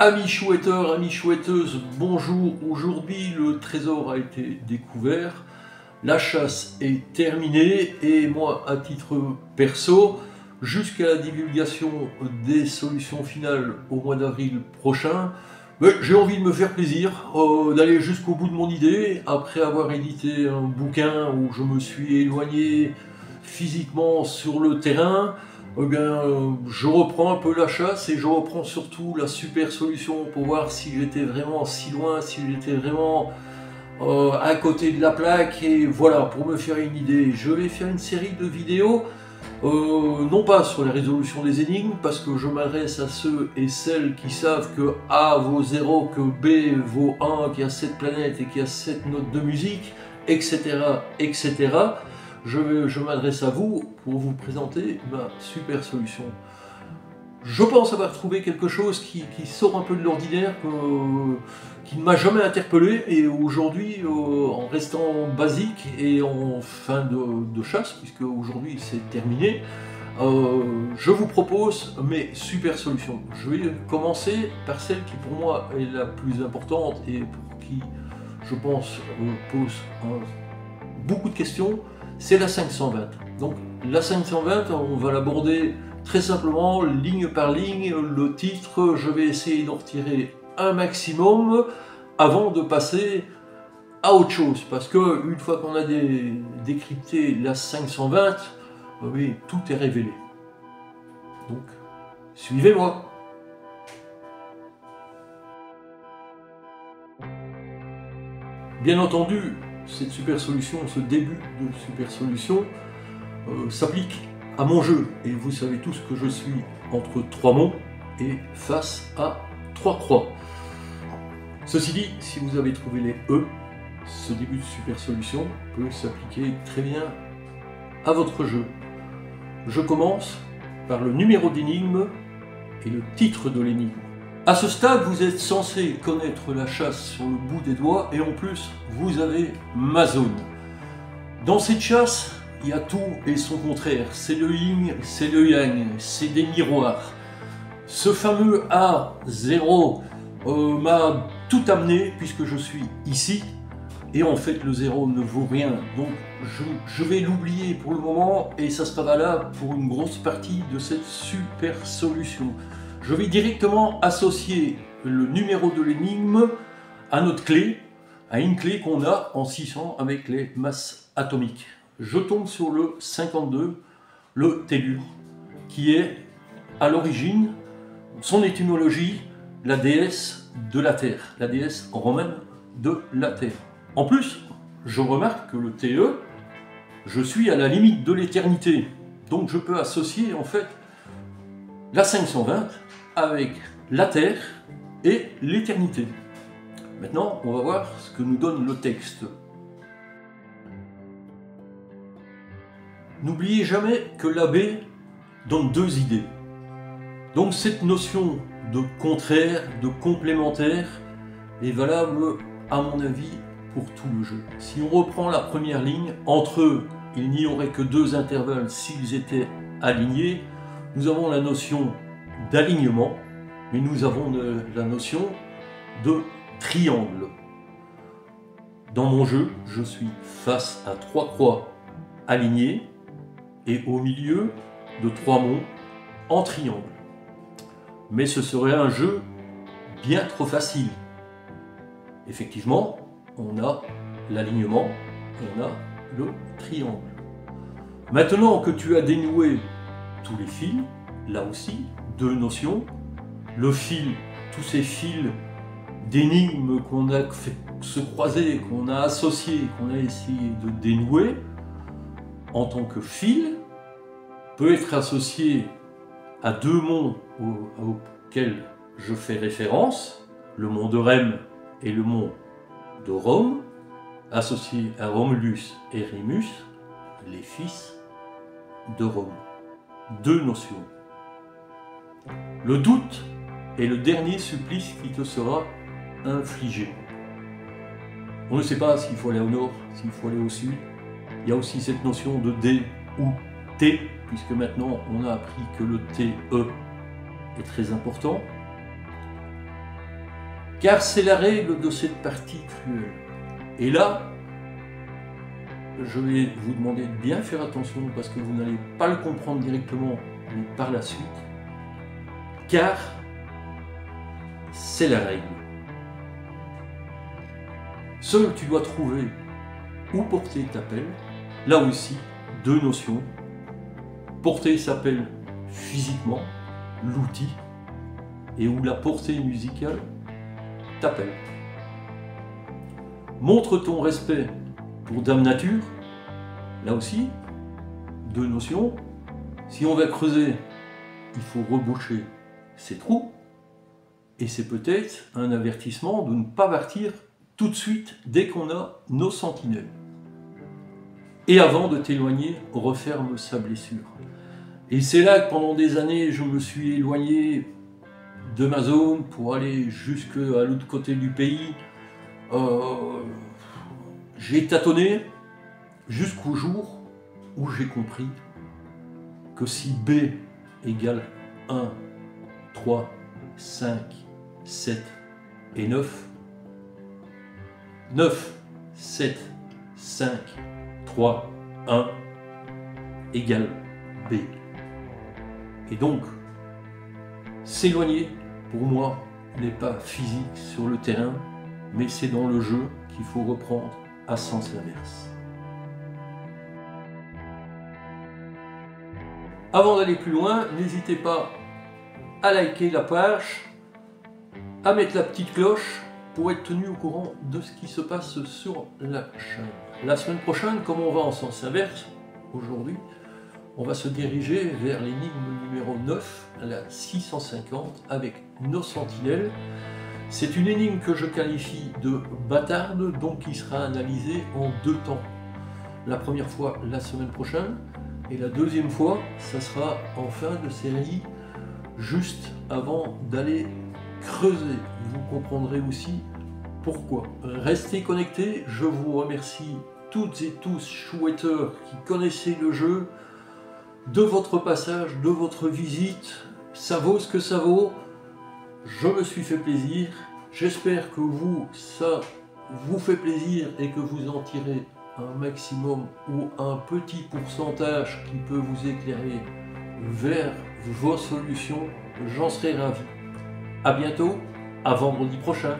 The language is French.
Amis chouetteurs, amis chouetteuses, bonjour. Aujourd'hui, le trésor a été découvert, la chasse est terminée et moi, à titre perso, jusqu'à la divulgation des solutions finales au mois d'avril prochain, j'ai envie de me faire plaisir, d'aller jusqu'au bout de mon idée, après avoir édité un bouquin où je me suis éloigné physiquement sur le terrain. Je reprends un peu la chasse et je reprends surtout la super solution pour voir si j'étais vraiment si loin, si j'étais vraiment à côté de la plaque, et voilà, pour me faire une idée. Je vais faire une série de vidéos, non pas sur la résolution des énigmes, parce que je m'adresse à ceux et celles qui savent que A vaut 0, que B vaut 1, qu'il y a 7 planètes et qu'il y a 7 notes de musique, etc. etc. Je m'adresse à vous pour vous présenter ma super solution. Je pense avoir trouvé quelque chose qui sort un peu de l'ordinaire, qui ne m'a jamais interpellé, et aujourd'hui, en restant basique et en fin de chasse, puisque aujourd'hui c'est terminé, je vous propose mes super solutions. Je vais commencer par celle qui pour moi est la plus importante et pour qui, je pense, pose beaucoup de questions. C'est la 520. Donc la 520, on va l'aborder très simplement, ligne par ligne. Le titre, je vais essayer d'en retirer un maximum avant de passer à autre chose. Parce que une fois qu'on a décrypté la 520, oui, tout est révélé. Donc, suivez-moi. Bien entendu, cette super solution, ce début de super solution s'applique à mon jeu. Et vous savez tous que je suis entre 3 monts et face à 3 croix. Ceci dit, si vous avez trouvé les E, ce début de super solution peut s'appliquer très bien à votre jeu. Je commence par le numéro d'énigme et le titre de l'énigme. À ce stade, vous êtes censé connaître la chasse sur le bout des doigts, et en plus, vous avez ma zone. Dans cette chasse, il y a tout et son contraire. C'est le yin, c'est le yang, c'est des miroirs. Ce fameux A0 m'a tout amené puisque je suis ici, et en fait le 0 ne vaut rien. Donc je vais l'oublier pour le moment, et ça sera valable pour une grosse partie de cette super solution. Je vais directement associer le numéro de l'énigme à notre clé, à une clé qu'on a en 600 avec les masses atomiques. Je tombe sur le 52, le Tellure, qui est à l'origine, son étymologie, la déesse de la Terre, la déesse romaine de la Terre. En plus, je remarque que le TE, je suis à la limite de l'éternité, donc je peux associer en fait la 520 avec la Terre et l'éternité. Maintenant, on va voir ce que nous donne le texte. N'oubliez jamais que l'abbé donne deux idées. Donc cette notion de contraire, de complémentaire, est valable à mon avis pour tout le jeu. Si on reprend la première ligne, entre eux, il n'y aurait que deux intervalles s'ils étaient alignés. Nous avons la notion d'alignement, mais nous avons la notion de triangle. Dans mon jeu, je suis face à 3 croix alignées et au milieu de 3 monts en triangle. Mais ce serait un jeu bien trop facile. Effectivement, on a l'alignement, on a le triangle. Maintenant que tu as dénoué tous les fils, là aussi, deux notions, le fil, tous ces fils d'énigmes qu'on a fait se croiser, qu'on a associés, qu'on a essayé de dénouer, en tant que fil, peut être associé à deux monts auxquels je fais référence, le mont de Rème et le mont de Rome, associés à Romulus et Rémus, les fils de Rome. Deux notions. Le doute est le dernier supplice qui te sera infligé. On ne sait pas s'il faut aller au nord, s'il faut aller au sud. Il y a aussi cette notion de D ou T, puisque maintenant on a appris que le TE est très important. car c'est la règle de cette partie cruelle. Et là, je vais vous demander de bien faire attention parce que vous n'allez pas le comprendre directement, mais par la suite, car c'est la règle. Seul tu dois trouver où porter t'appelle. Là aussi, deux notions. Porter s'appelle physiquement, l'outil, et où la portée musicale t'appelle. Montre ton respect pour Dame Nature. Là aussi, deux notions. Si on va creuser, il faut reboucher ces trous. Et c'est peut-être un avertissement de ne pas partir tout de suite dès qu'on a nos sentinelles. Et avant de t'éloigner, referme sa blessure. Et c'est là que pendant des années, je me suis éloigné de ma zone pour aller jusqu'à l'autre côté du pays. J'ai tâtonné jusqu'au jour où j'ai compris que si B égale 1, 3, 5, 7 et 9, 9, 7, 5, 3, 1 égale B. Et donc, s'éloigner, pour moi, n'est pas physique sur le terrain, mais c'est dans le jeu qu'il faut reprendre à sens inverse. Avant d'aller plus loin, n'hésitez pas à liker la page, à mettre la petite cloche pour être tenu au courant de ce qui se passe sur la chaîne. La semaine prochaine, comme on va en sens inverse, aujourd'hui, on va se diriger vers l'énigme numéro 9, la 650, avec nos sentinelles. C'est une énigme que je qualifie de bâtarde, donc qui sera analysée en deux temps. La première fois la semaine prochaine, et la deuxième fois, ça sera en fin de série, juste avant d'aller creuser. Vous comprendrez aussi pourquoi. Restez connectés, je vous remercie toutes et tous, chouetteurs, qui connaissaient le jeu, de votre passage, de votre visite. Ça vaut ce que ça vaut. Je me suis fait plaisir. J'espère que vous, ça vous fait plaisir et que vous en tirez un maximum ou un petit pourcentage qui peut vous éclairer vers vos solutions. J'en serai ravi. À bientôt, à vendredi prochain.